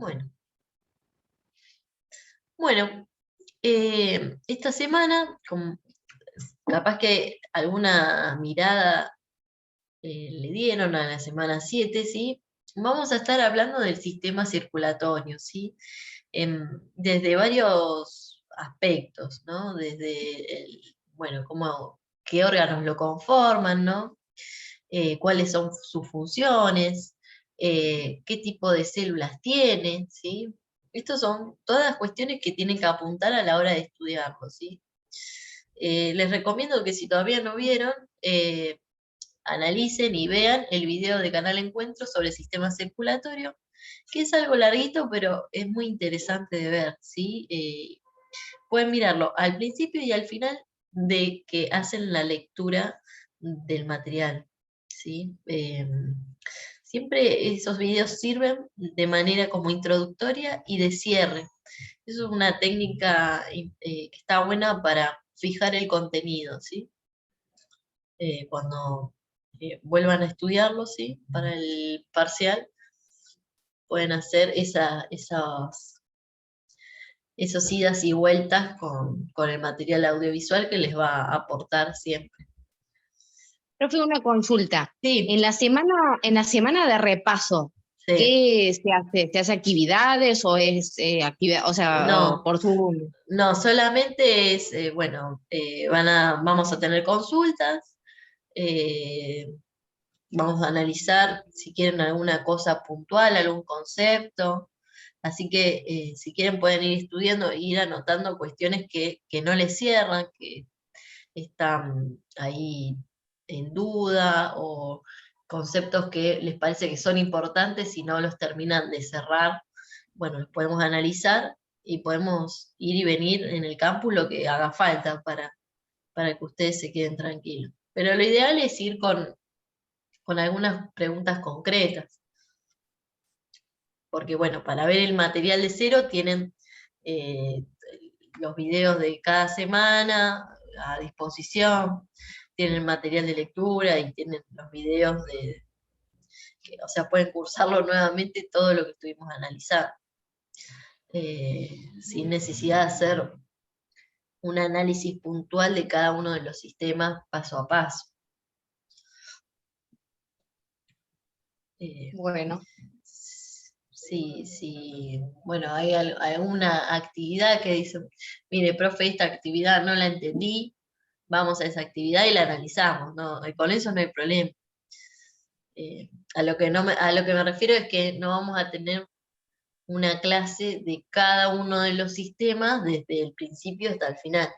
Bueno, bueno, esta semana, capaz que alguna mirada le dieron a la semana 7, ¿sí? Vamos a estar hablando del sistema circulatorio, ¿sí? Desde varios aspectos, ¿no? Desde bueno, qué órganos lo conforman, ¿no? Cuáles son sus funciones, qué tipo de células tiene, ¿sí? Estas son todas cuestiones que tienen que apuntar a la hora de estudiarlo, ¿sí? Les recomiendo que si todavía no vieron, analicen y vean el video de Canal Encuentro sobre el sistema circulatorio, que es algo larguito, pero es muy interesante de ver, ¿sí? Pueden mirarlo al principio y al final de que hacen la lectura del material, ¿sí? Siempre esos videos sirven de manera como introductoria y de cierre. Eso es una técnica que está buena para fijar el contenido, ¿sí? Cuando vuelvan a estudiarlo, ¿sí? Para el parcial, pueden hacer esos idas y vueltas con el material audiovisual que les va a aportar siempre. Profe, una consulta. Sí, En la semana de repaso, sí. ¿qué se hace? ¿Se hace actividades o es actividad, o sea, No, por Zoom? no, solamente es, bueno, vamos a tener consultas, eh, vamos a analizar si quieren alguna cosa puntual, algún concepto. Así que si quieren pueden ir estudiando e ir anotando cuestiones que no les cierran, que están ahí en duda o conceptos que les parece que son importantes y no los terminan de cerrar. Bueno, los podemos analizar y podemos ir y venir en el campus lo que haga falta para que ustedes se queden tranquilos. Pero lo ideal es ir con algunas preguntas concretas, porque bueno, para ver el material de cero tienen eh, los videos de cada semana a disposición, tienen material de lectura y tienen los videos o sea, pueden cursarlo nuevamente todo lo que estuvimos analizando, sin necesidad de hacer un análisis puntual de cada uno de los sistemas paso a paso. Eh, Bueno, Sí, sí, bueno, hay alguna actividad que dice, mire, profe, esta actividad no la entendí, vamos a esa actividad y la analizamos, ¿no? Y con eso no hay problema. A lo que a lo que me refiero es que no vamos a tener una clase de cada uno de los sistemas desde el principio hasta el final.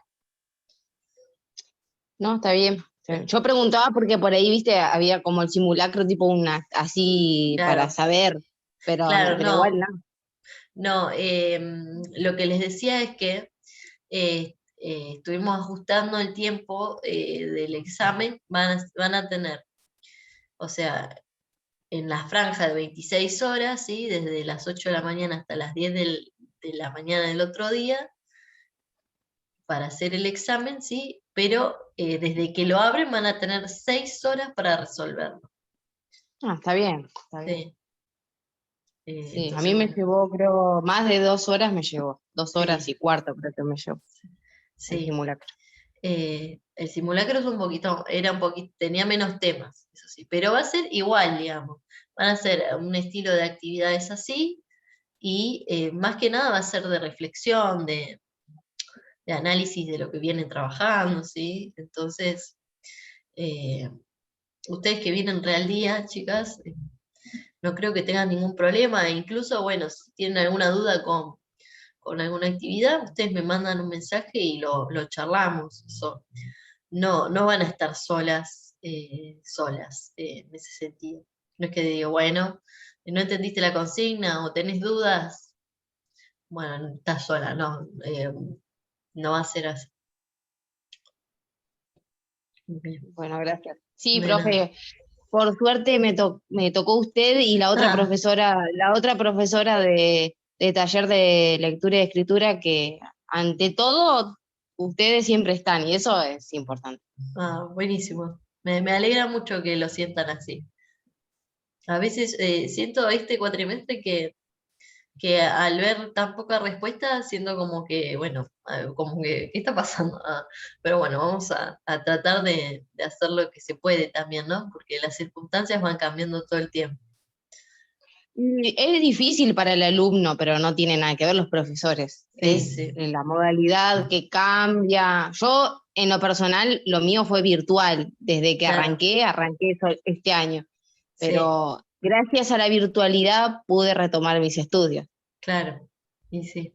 no, está bien. Yo preguntaba porque por ahí, viste, había como el simulacro, tipo una, así para Claro, saber, claro, pero igual no, no. no, lo que les decía es que estuvimos ajustando el tiempo del examen, van a tener, o sea, en la franja de 26 horas, ¿sí? Desde las 8 de la mañana hasta las 10 de la mañana del otro día, para hacer el examen, ¿sí? Pero desde que lo abren van a tener 6 horas para resolverlo. Ah, está bien, está bien. Sí. Sí, a Entonces, mí me bueno, llevó, creo, más de 2 horas me llevó. 2 horas y sí, cuarto creo que me llevó el sí. simulacro. El simulacro es era un poquito, tenía menos temas, eso sí, pero va a ser igual, digamos. Van a ser un estilo de actividades así, y más que nada va a ser de reflexión, de análisis de lo que vienen trabajando, ¿sí? Entonces, eh, ustedes que vienen real día, chicas, no creo que tengan ningún problema, e incluso, bueno, si tienen alguna duda con alguna actividad, ustedes me mandan un mensaje y lo charlamos. No, no van a estar solas en ese sentido. No es que digo, bueno, no entendiste la consigna o tenés dudas, bueno, estás sola, no, no va a ser así. Bien, Bueno, gracias. Sí, de nada. profe, por suerte me tocó usted y Ah, la otra profesora de taller de lectura y escritura que ante todo ustedes siempre están y eso es importante. buenísimo. Me alegra mucho que lo sientan así. A veces siento este cuatrimestre que que al ver tan poca respuesta, siento como que, bueno, como que, ¿qué está pasando? Pero bueno, vamos a tratar de hacer lo que se puede también, ¿no? Porque las circunstancias van cambiando todo el tiempo. Y es difícil para el alumno, pero no tiene nada que ver los profesores. Sí, Es sí, la modalidad que cambia. Yo, en lo personal, lo mío fue virtual. Desde que claro, arranqué este año. sí, Pero gracias a la virtualidad pude retomar mis estudios. claro, y sí.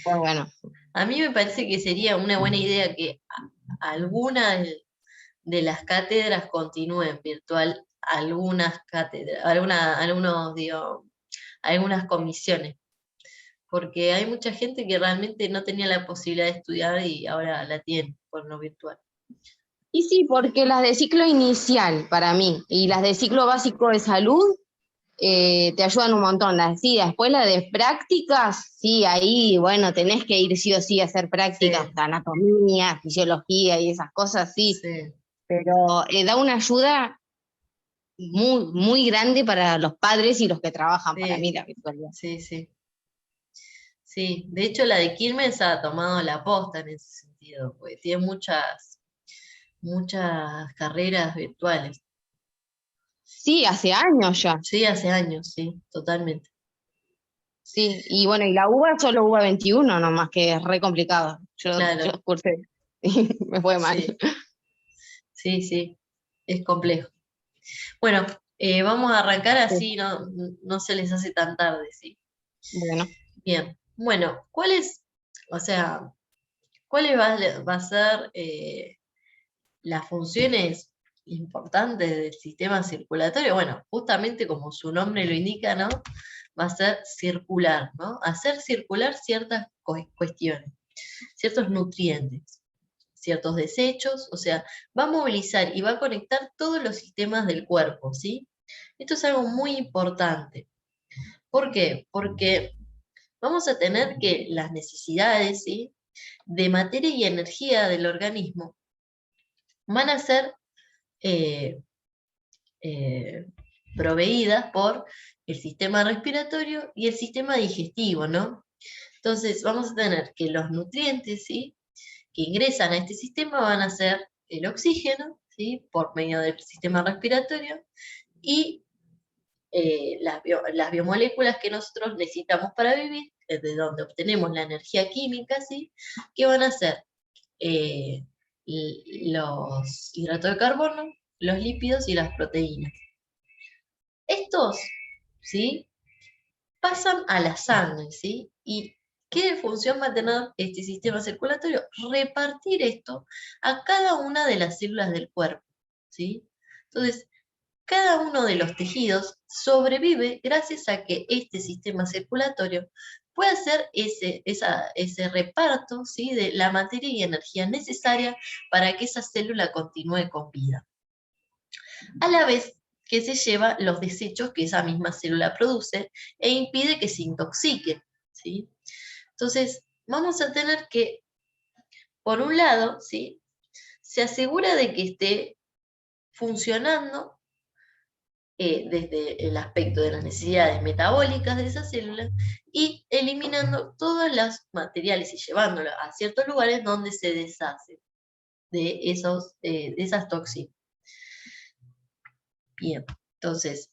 Pues bueno, A mí me parece que sería una buena idea que alguna de las cátedras continúen virtual, algunas cátedras, algunos, digo, algunas comisiones, porque hay mucha gente que realmente no tenía la posibilidad de estudiar y ahora la tiene por lo virtual. y sí, porque las de ciclo inicial para mí y las de ciclo básico de salud te ayudan un montón. Sí, después la de prácticas, sí, ahí, bueno, tenés que ir sí o sí a hacer prácticas, Sí, anatomía, fisiología y esas cosas, sí, sí, pero da una ayuda muy, muy grande para los padres y los que trabajan para mí sí, la virtualidad. sí, sí. Sí, de hecho la de Quilmes ha tomado la posta en ese sentido, porque tiene muchas carreras virtuales. Sí, hace años ya, Sí, hace años, sí, totalmente. sí, y bueno, y la UBA solo UBA 21 nomás, que es re complicado. Yo Claro, cursé y me fue mal. sí, sí, sí, es complejo. Bueno, vamos a arrancar Sí, así, no se les hace tan tarde, sí. bueno. Bien, bueno, o sea, va a ser las funciones importantes del sistema circulatorio? Bueno, justamente como su nombre lo indica, ¿no? Va a ser circular, ¿no? Hacer circular ciertas cuestiones, ciertos nutrientes, ciertos desechos, o sea, va a movilizar y va a conectar todos los sistemas del cuerpo, ¿sí? Esto es algo muy importante. ¿Por qué? Porque vamos a tener que las necesidades, ¿sí?, de materia y energía del organismo van a ser eh, eh, proveídas por el sistema respiratorio y el sistema digestivo, ¿no? Entonces vamos a tener que los nutrientes, ¿sí?, que ingresan a este sistema van a ser el oxígeno, ¿sí?, por medio del sistema respiratorio, y las biomoléculas que nosotros necesitamos para vivir, de donde obtenemos la energía química, ¿sí?, que van a ser eh, los hidratos de carbono, los lípidos y las proteínas. Estos, ¿sí?, pasan a la sangre, ¿sí? ¿Y qué función va a tener este sistema circulatorio? Repartir esto a cada una de las células del cuerpo, ¿sí? Entonces, cada uno de los tejidos sobrevive gracias a que este sistema circulatorio puede hacer ese reparto, ¿sí?, de la materia y energía necesaria para que esa célula continúe con vida, a la vez que se lleva los desechos que esa misma célula produce e impide que se intoxique, ¿sí? Entonces, vamos a tener que, por un lado, ¿sí?, se asegura de que esté funcionando desde el aspecto de las necesidades metabólicas de esa célula y eliminando todos los materiales y llevándolo a ciertos lugares donde se deshace de esas toxinas. Bien, entonces,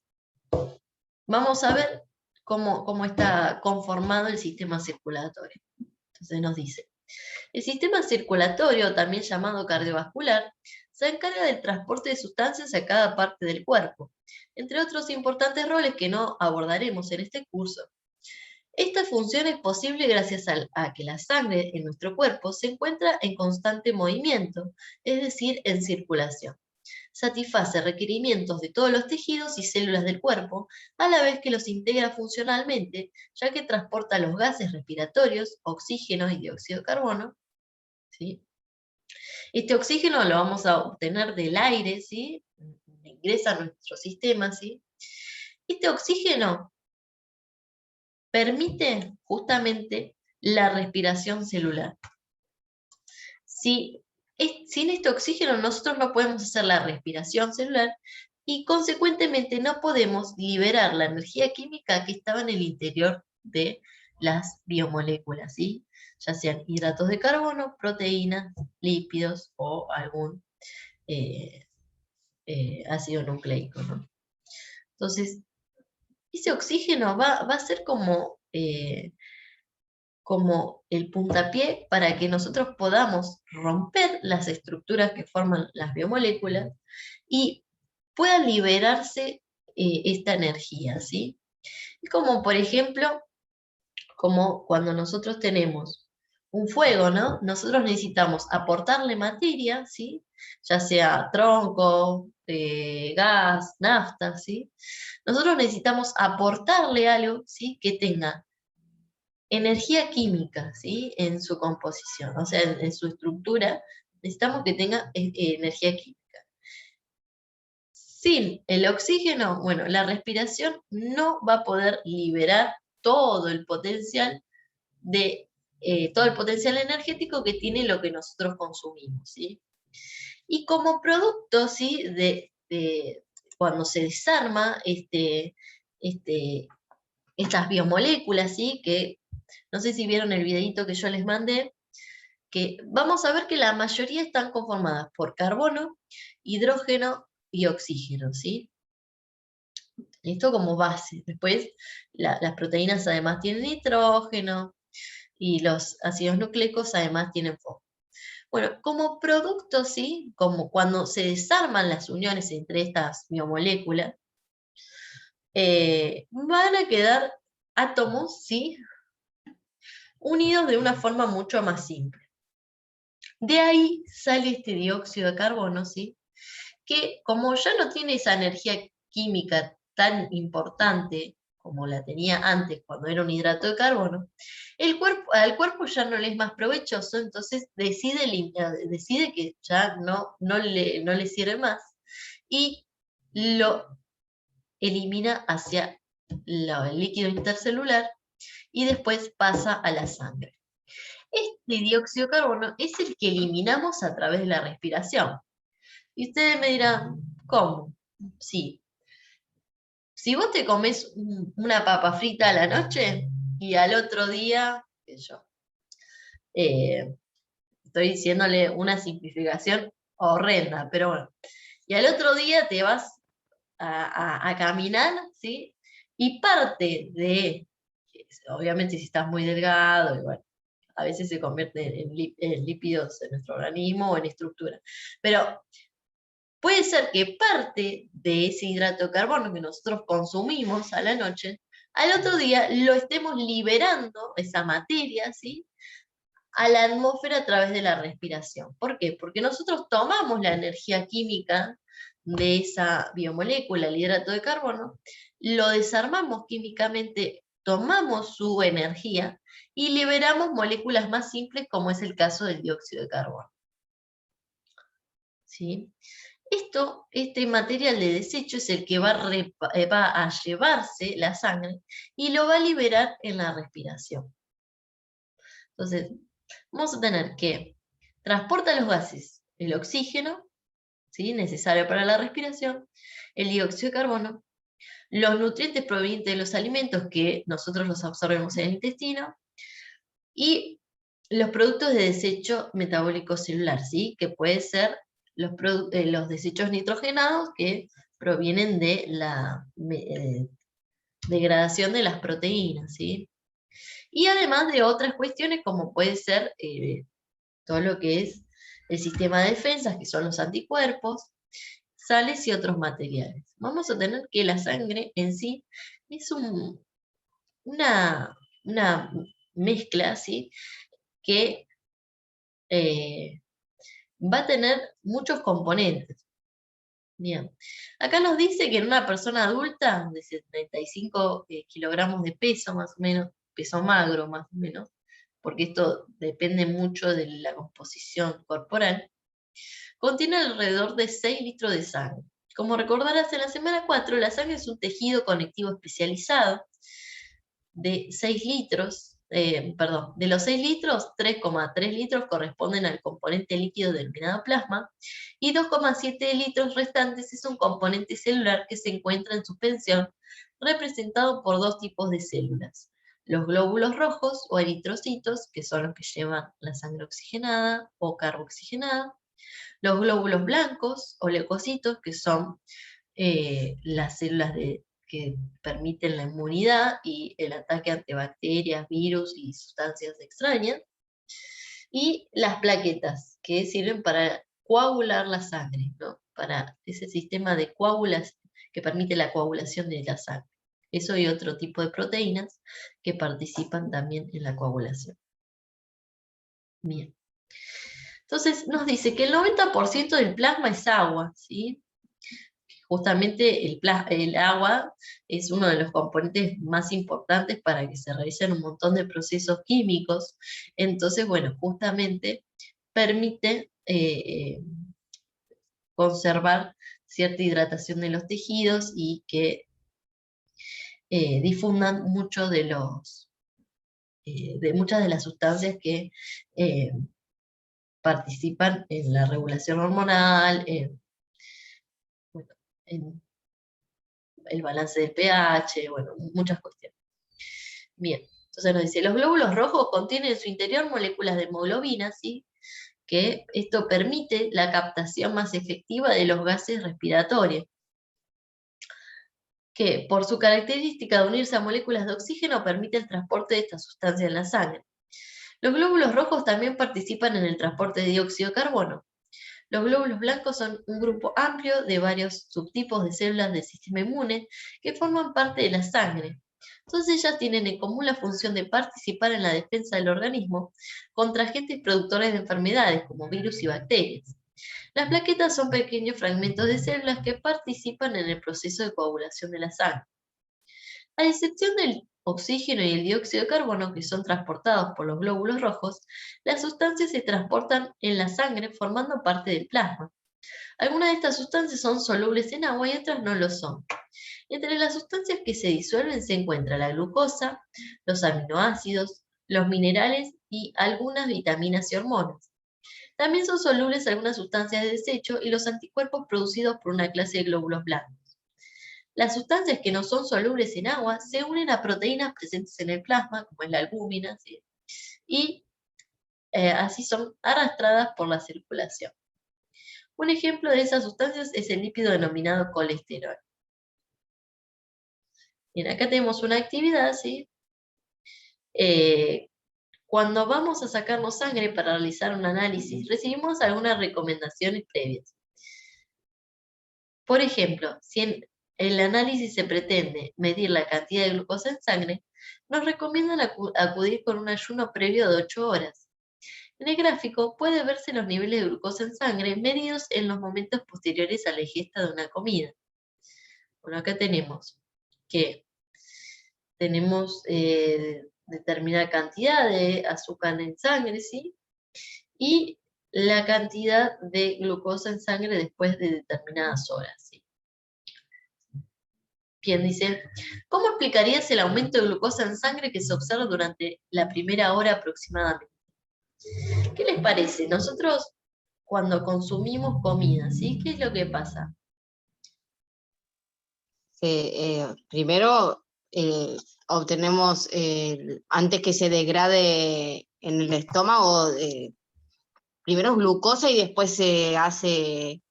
vamos a ver cómo está conformado el sistema circulatorio. Entonces nos dice, el sistema circulatorio, también llamado cardiovascular, se encarga del transporte de sustancias a cada parte del cuerpo, entre otros importantes roles que no abordaremos en este curso. Esta función es posible gracias a que la sangre en nuestro cuerpo se encuentra en constante movimiento, es decir, en circulación. Satisface requerimientos de todos los tejidos y células del cuerpo, a la vez que los integra funcionalmente, ya que transporta los gases respiratorios, oxígeno y dióxido de carbono, ¿sí? Este oxígeno lo vamos a obtener del aire, ¿sí?, ingresa a nuestro sistema, ¿sí? Este oxígeno permite justamente la respiración celular. Sin este oxígeno nosotros no podemos hacer la respiración celular y consecuentemente no podemos liberar la energía química que estaba en el interior de las biomoléculas, ¿sí? Ya sean hidratos de carbono, proteínas, lípidos o algún eh, ácido nucleico, ¿no? Entonces, ese oxígeno va a ser como el puntapié para que nosotros podamos romper las estructuras que forman las biomoléculas y pueda liberarse esta energía, ¿sí? Es como, por ejemplo, como cuando nosotros tenemos un fuego, ¿no? Nosotros necesitamos aportarle materia, ¿sí? Ya sea tronco, gas, nafta, ¿sí? Nosotros necesitamos aportarle algo, ¿sí? Que tenga energía química, ¿sí? En su composición, o sea, en su estructura, necesitamos que tenga energía química. Sin el oxígeno, bueno, la respiración no va a poder liberar todo el potencial todo el potencial energético que tiene lo que nosotros consumimos, ¿sí? Y como producto, ¿sí? De cuando se desarma estas biomoléculas, ¿sí? Que no sé si vieron el videito que yo les mandé, que vamos a ver que la mayoría están conformadas por carbono, hidrógeno y oxígeno, ¿sí? Esto como base. Después, las proteínas además tienen nitrógeno y los ácidos nucleicos además tienen fósforo. Bueno, como producto, ¿sí? Como cuando se desarman las uniones entre estas biomoléculas, van a quedar átomos, ¿sí? Unidos de una forma mucho más simple. De ahí sale este dióxido de carbono, ¿sí? Que como ya no tiene esa energía química tan importante como la tenía antes cuando era un hidrato de carbono, al cuerpo ya no le es más provechoso, entonces decide que ya no le sirve más y lo elimina hacia el líquido intercelular y después pasa a la sangre. Este dióxido de carbono es el que eliminamos a través de la respiración. Y ustedes me dirán, ¿cómo? Sí. Si vos te comes una papa frita a la noche y al otro día, qué sé yo, eh, estoy diciéndole una simplificación horrenda, pero bueno, y al otro día te vas a caminar, ¿sí? Y parte obviamente si estás muy delgado, y bueno, a veces se convierte en lípidos en nuestro organismo o en estructura, pero puede ser que parte de ese hidrato de carbono que nosotros consumimos a la noche, al otro día lo estemos liberando, esa materia, ¿sí? A la atmósfera a través de la respiración. ¿Por qué? Porque nosotros tomamos la energía química de esa biomolécula, el hidrato de carbono, lo desarmamos químicamente, tomamos su energía y liberamos moléculas más simples como es el caso del dióxido de carbono. ¿Sí? Este material de desecho es el que va a llevarse la sangre y lo va a liberar en la respiración. Entonces, vamos a tener que transporta los gases, el oxígeno, ¿sí? Necesario para la respiración, el dióxido de carbono, los nutrientes provenientes de los alimentos que nosotros los absorbemos en el intestino y los productos de desecho metabólico celular, ¿sí? Que puede ser los desechos nitrogenados que provienen de la degradación de las proteínas, ¿sí? Y además de otras cuestiones como puede ser todo lo que es el sistema de defensas, que son los anticuerpos, sales y otros materiales. Vamos a tener que la sangre en sí es una mezcla, ¿sí? Que va a tener muchos componentes. Bien. Acá nos dice que en una persona adulta de 75 kilogramos de peso, más o menos, peso magro más o menos, porque esto depende mucho de la composición corporal, contiene alrededor de 6 litros de sangre. Como recordarás, en la semana 4, la sangre es un tejido conectivo especializado de 6 litros, perdón, de los 6 litros, 3,3 litros corresponden al componente líquido denominado plasma y 2,7 litros restantes es un componente celular que se encuentra en suspensión, representado por dos tipos de células, los glóbulos rojos o eritrocitos, que son los que llevan la sangre oxigenada o carboxigenada, los glóbulos blancos o leucocitos, que son las células que permiten la inmunidad y el ataque ante bacterias, virus y sustancias extrañas, y las plaquetas, que sirven para coagular la sangre, ¿no? Para ese sistema de coágulas que permite la coagulación de la sangre. Eso y otro tipo de proteínas que participan también en la coagulación. Bien. Entonces nos dice que el 90% del plasma es agua, ¿sí? Justamente el agua es uno de los componentes más importantes para que se realicen un montón de procesos químicos. Entonces, bueno, justamente permite conservar cierta hidratación de los tejidos y que difundan mucho de muchas de las sustancias que participan en la regulación hormonal, bueno, en el balance del pH, bueno, muchas cuestiones. Bien, entonces nos dice, los glóbulos rojos contienen en su interior moléculas de hemoglobina, ¿sí? Que esto permite la captación más efectiva de los gases respiratorios, que por su característica de unirse a moléculas de oxígeno permite el transporte de esta sustancia en la sangre. Los glóbulos rojos también participan en el transporte de dióxido de carbono. Los glóbulos blancos son un grupo amplio de varios subtipos de células del sistema inmune que forman parte de la sangre. Todas ellas tienen en común la función de participar en la defensa del organismo contra agentes productores de enfermedades como virus y bacterias. Las plaquetas son pequeños fragmentos de células que participan en el proceso de coagulación de la sangre. A excepción del oxígeno y el dióxido de carbono, que son transportados por los glóbulos rojos, las sustancias se transportan en la sangre formando parte del plasma. Algunas de estas sustancias son solubles en agua y otras no lo son. Entre las sustancias que se disuelven se encuentra la glucosa, los aminoácidos, los minerales y algunas vitaminas y hormonas. También son solubles algunas sustancias de desecho y los anticuerpos producidos por una clase de glóbulos blancos. Las sustancias que no son solubles en agua se unen a proteínas presentes en el plasma, como es la albúmina, ¿sí? Y así son arrastradas por la circulación. Un ejemplo de esas sustancias es el lípido denominado colesterol. Bien, acá tenemos una actividad, ¿sí? Cuando vamos a sacarnos sangre para realizar un análisis, recibimos algunas recomendaciones previas. Por ejemplo, si en el análisis se pretende medir la cantidad de glucosa en sangre, nos recomiendan acudir con un ayuno previo de 8 horas. En el gráfico puede verse los niveles de glucosa en sangre medidos en los momentos posteriores a la ingesta de una comida. Bueno, acá tenemos que tenemos determinada cantidad de azúcar en sangre, ¿sí? Y la cantidad de glucosa en sangre después de determinadas horas, ¿sí? Bien, dice, ¿cómo explicarías el aumento de glucosa en sangre que se observa durante la primera hora aproximadamente? ¿Qué les parece? Nosotros cuando consumimos comida, ¿sí? ¿Qué es lo que pasa? Primero obtenemos, antes que se degrade en el estómago, primero glucosa y después se hace,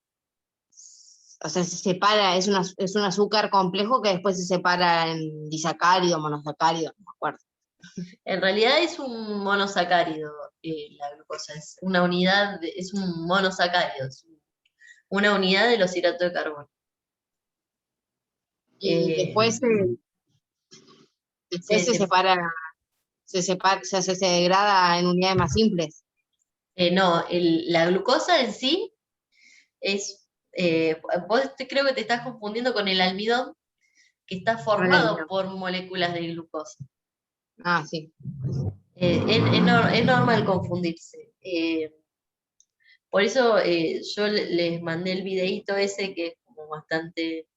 o sea, se separa, es un azúcar complejo que después se separa en disacárido, monosacárido, no me acuerdo. En realidad es un monosacárido, la glucosa, es una unidad, es un monosacárido, es una unidad de los hidratos de carbono. Y después se separa, se degrada en unidades más simples. No, la glucosa en sí es, vos creo que te estás confundiendo con el almidón, que está formado por moléculas de glucosa. Ah, sí. Es normal confundirse. Por eso yo les mandé el videíto ese que es como bastante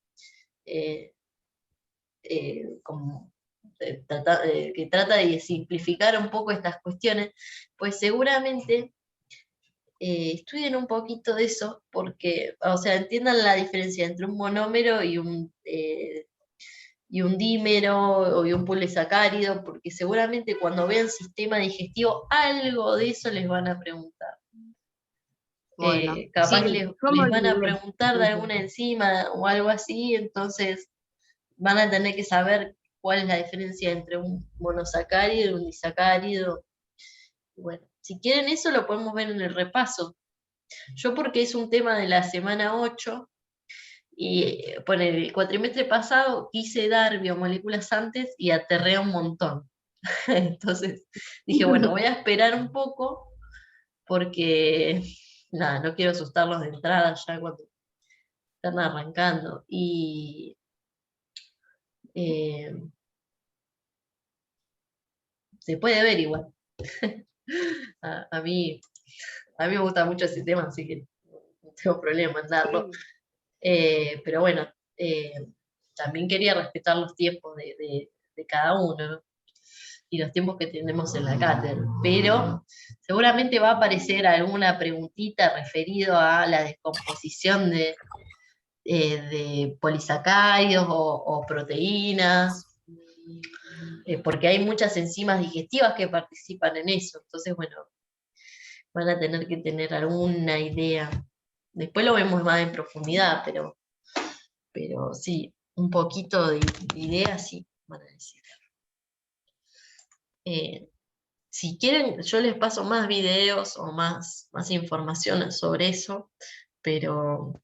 como que trata de simplificar un poco estas cuestiones, pues seguramente estudien un poquito de eso, porque, o sea, entiendan la diferencia entre un monómero y y un dímero y un polisacárido, porque seguramente cuando vean sistema digestivo, algo de eso les van a preguntar. Bueno, Capaz sí, yo me les van a olvidé. preguntar de alguna enzima o algo así, entonces van a tener que saber cuál es la diferencia entre un monosacárido y un disacárido. Bueno, si quieren eso lo podemos ver en el repaso. Yo porque es un tema de la semana 8 y por el cuatrimestre pasado quise dar biomoléculas antes y aterré un montón. Entonces dije, bueno, voy a esperar un poco porque, nada, no quiero asustarlos de entrada ya cuando están arrancando. Y eh, se puede ver igual. A, a mí, a mí me gusta mucho ese tema, así que no tengo problema en darlo. Sí. Pero bueno, eh, también quería respetar los tiempos de cada uno, ¿no? Y los tiempos que tenemos en la cátedra. Pero seguramente va a aparecer alguna preguntita referido a la descomposición de polisacáridos o proteínas, porque hay muchas enzimas digestivas que participan en eso. Entonces, bueno, van a tener que tener alguna idea. Después lo vemos más en profundidad, pero sí, un poquito de idea sí, van a decir. Eh, si quieren, yo les paso más videos o más información sobre eso, pero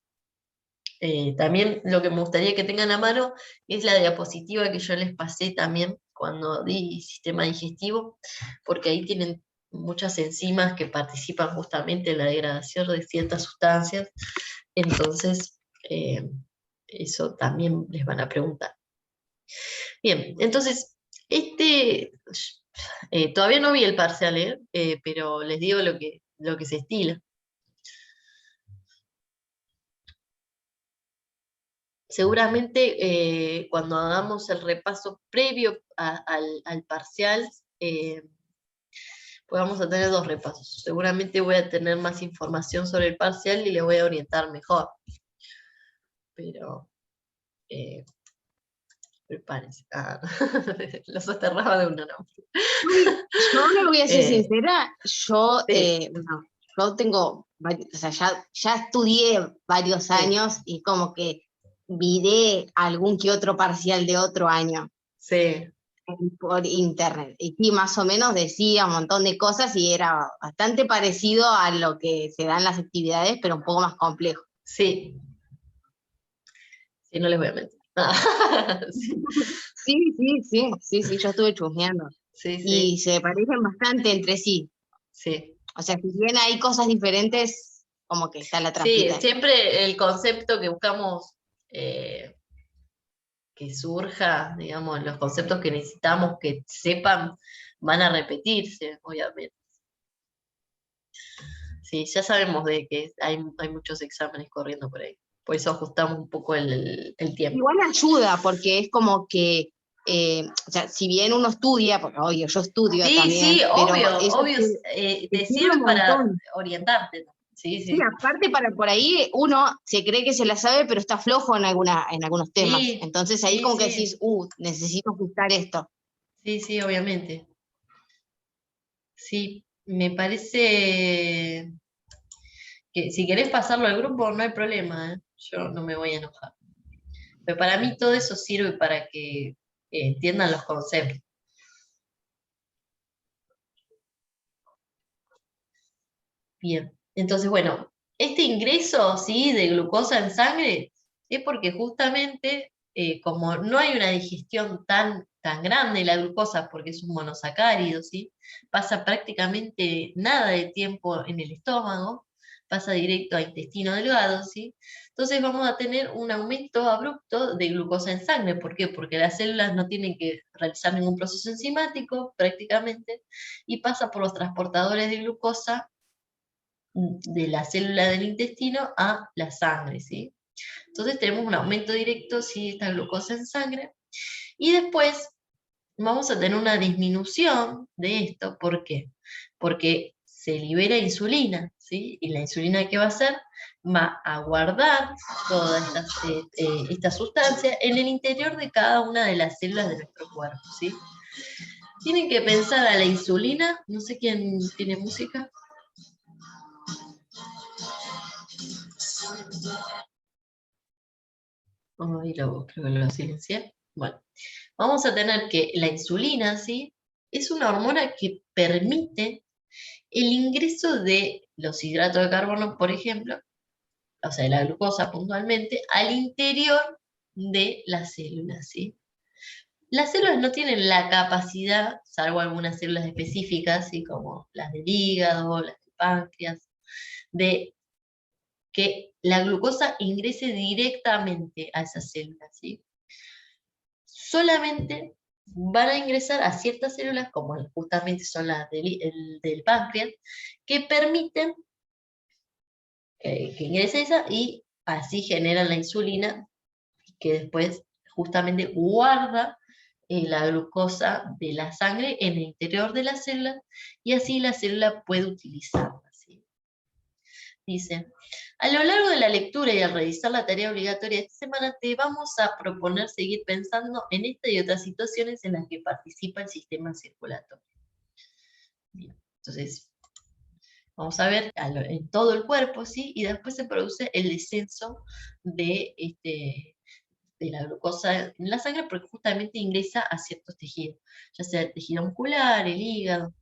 también lo que me gustaría que tengan a mano es la diapositiva que yo les pasé también cuando di sistema digestivo, porque ahí tienen muchas enzimas que participan justamente en la degradación de ciertas sustancias, entonces eso también les van a preguntar. Bien, entonces, todavía no vi el parcial, pero les digo lo que se estila. Seguramente cuando hagamos el repaso previo al parcial, pues vamos a tener dos repasos. Seguramente voy a tener más información sobre el parcial y les voy a orientar mejor. Pero prepárense. Ah, los aterraba de una, ¿no? Uy, yo le voy a ser Eh, sincera, sí, bueno, yo tengo, o sea, ya estudié varios sí, años y como que miré algún que otro parcial de otro año sí, por internet. Y sí, más o menos decía un montón de cosas y era bastante parecido a lo que se da en las actividades, pero un poco más complejo. sí, sí, no les voy a mentir. Sí, Sí, yo estuve chusmeando. sí, Y sí, se parecen bastante entre sí. sí. O sea, si bien hay cosas diferentes, como que está la Sí, trampita ahí. siempre el concepto que buscamos eh, que surja, digamos, los conceptos que necesitamos que sepan, van a repetirse, obviamente. Sí, ya sabemos de que hay muchos exámenes corriendo por ahí. Por eso ajustamos un poco el tiempo. Igual ayuda, porque es como que, o sea, si bien uno estudia, porque obvio, yo estudio Sí, sí, también, pero obvio, eso obvio, te te sirve sirve un para montón. orientarte, ¿no? Sí, Sí, sí. aparte para por ahí uno se cree que se la sabe, pero está flojo en algunos temas. Sí, Entonces ahí sí, como que sí, decís, necesito ajustar esto. sí, sí, obviamente. Sí, me parece que si querés pasarlo al grupo no hay problema, ¿eh? Yo no me voy a enojar. Pero para mí todo eso sirve para que entiendan los conceptos. Bien, entonces, bueno, este ingreso, ¿sí? De glucosa en sangre es porque justamente, como no hay una digestión tan grande de la glucosa, porque es un monosacárido, ¿sí? Pasa prácticamente nada de tiempo en el estómago, pasa directo a intestino delgado, ¿sí? Entonces vamos a tener un aumento abrupto de glucosa en sangre. ¿Por qué? Porque las células no tienen que realizar ningún proceso enzimático prácticamente y pasa por los transportadores de glucosa de la célula del intestino a la sangre, ¿sí? Entonces tenemos un aumento directo, sí, de esta glucosa en sangre, y después vamos a tener una disminución de esto, ¿por qué? Porque se libera insulina, ¿sí? Y la insulina, ¿qué va a hacer? Va a guardar toda esta sustancia en el interior de cada una de las células de nuestro cuerpo, ¿sí? Tienen que pensar a la insulina, no sé quién tiene música. Ahí creo que lo silencié. Bueno, vamos a tener que la insulina, ¿sí? Es una hormona que permite el ingreso de los hidratos de carbono, por ejemplo, o sea, de la glucosa puntualmente, al interior de las células, ¿sí? Las células no tienen la capacidad, salvo algunas células específicas, ¿sí? Como las del hígado, las del páncreas, de que la glucosa ingrese directamente a esas células, ¿sí? Solamente van a ingresar a ciertas células, como justamente son las del páncreas, que permiten que ingrese esa y así generan la insulina, que después justamente guarda la glucosa de la sangre en el interior de la célula y así la célula puede utilizarla, ¿sí? Dice, a lo largo de la lectura y al revisar la tarea obligatoria de esta semana, te vamos a proponer seguir pensando en esta y otras situaciones en las que participa el sistema circulatorio. Bien, entonces, vamos a ver en todo el cuerpo, ¿sí? Y después se produce el descenso de, de la glucosa en la sangre porque justamente ingresa a ciertos tejidos, ya sea el tejido muscular, el hígado.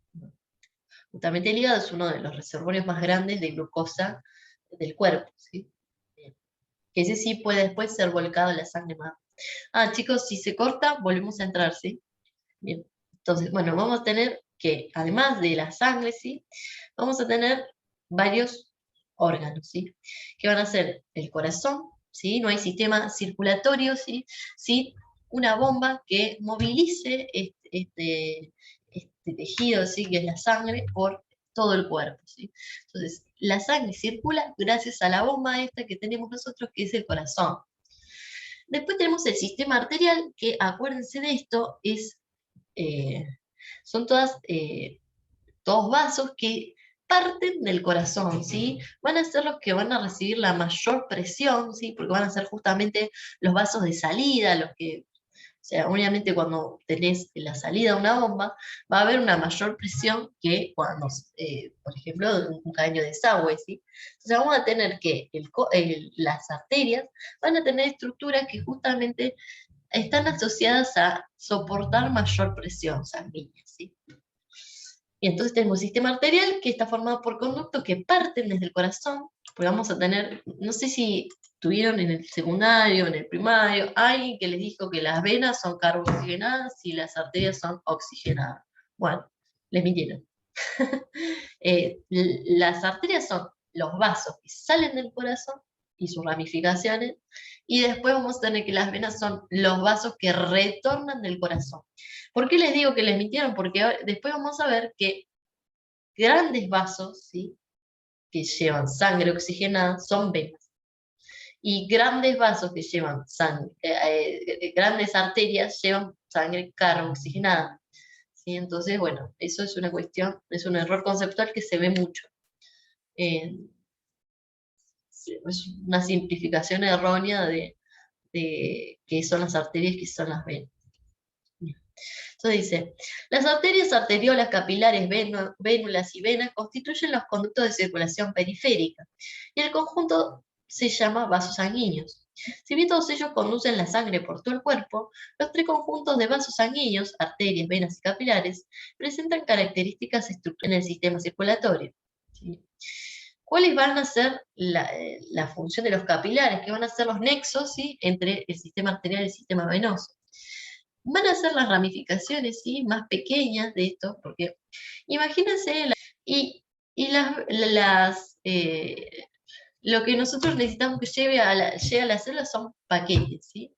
Justamente el hígado es uno de los reservorios más grandes de glucosa del cuerpo, ¿sí? Bien. Que ese sí puede después ser volcado en la sangre más. Ah, chicos, si se corta, volvemos a entrar, ¿sí? Bien. Entonces, bueno, vamos a tener que, además de la sangre, ¿sí? Vamos a tener varios órganos, ¿sí? Que van a ser el corazón, ¿sí? No hay sistema circulatorio, ¿sí? Sí, una bomba que movilice este tejido, ¿sí? Que es la sangre, por todo el cuerpo, ¿sí? Entonces, la sangre circula gracias a la bomba esta que tenemos nosotros, que es el corazón. Después tenemos el sistema arterial, que acuérdense de esto, eh, son todos vasos que parten del corazón, ¿sí? Van a ser los que van a recibir la mayor presión, ¿sí? Porque van a ser justamente los vasos de salida, los que, o sea, obviamente cuando tenés la salida de una bomba, va a haber una mayor presión que cuando, por ejemplo, un caño de desagüe, ¿sí? Entonces vamos a tener que las arterias van a tener estructuras que justamente están asociadas a soportar mayor presión sanguínea, ¿sí? Y entonces tenemos un sistema arterial que está formado por conductos que parten desde el corazón, porque vamos a tener, no sé si tuvieron en el secundario, en el primario, alguien que les dijo que las venas son carboxigenadas y las arterias son oxigenadas. Bueno, les mintieron. Las arterias son los vasos que salen del corazón y sus ramificaciones, y después vamos a tener que las venas son los vasos que retornan del corazón. ¿Por qué les digo que les mintieron? Porque después vamos a ver que grandes vasos, ¿sí? Que llevan sangre oxigenada son venas. Y grandes vasos que llevan sangre, grandes arterias llevan sangre carboxigenada. ¿Sí? Entonces, bueno, eso es una cuestión, es un error conceptual que se ve mucho. Es una simplificación errónea de qué son las arterias y qué son las venas. Entonces dice, las arterias, arteriolas, capilares, vénulas y venas constituyen los conductos de circulación periférica, y el conjunto se llama vasos sanguíneos. Si bien todos ellos conducen la sangre por todo el cuerpo, los tres conjuntos de vasos sanguíneos, arterias, venas y capilares, presentan características estructurales en el sistema circulatorio. ¿Sí? ¿Cuáles van a ser la función de los capilares? Que van a ser los nexos, ¿sí? Entre el sistema arterial y el sistema venoso. Van a ser las ramificaciones, ¿sí? Más pequeñas de esto, porque imagínense, y lo que nosotros necesitamos que llegue a la célula son paquetes, ¿sí?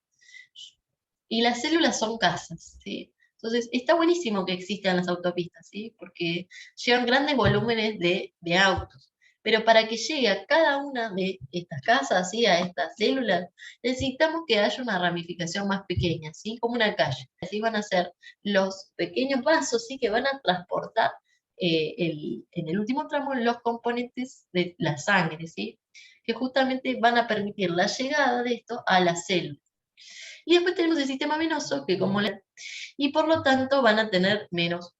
Y las células son casas, ¿sí? Entonces, está buenísimo que existan las autopistas, ¿sí? Porque llevan grandes volúmenes de autos. Pero para que llegue a cada una de estas casas, ¿sí? A estas células, necesitamos que haya una ramificación más pequeña, ¿sí? Como una calle. Así van a ser los pequeños vasos, ¿sí? Que van a transportar en el último tramo los componentes de la sangre, ¿sí? Que justamente van a permitir la llegada de esto a la célula. Y después tenemos el sistema venoso, que como y por lo tanto van a tener menos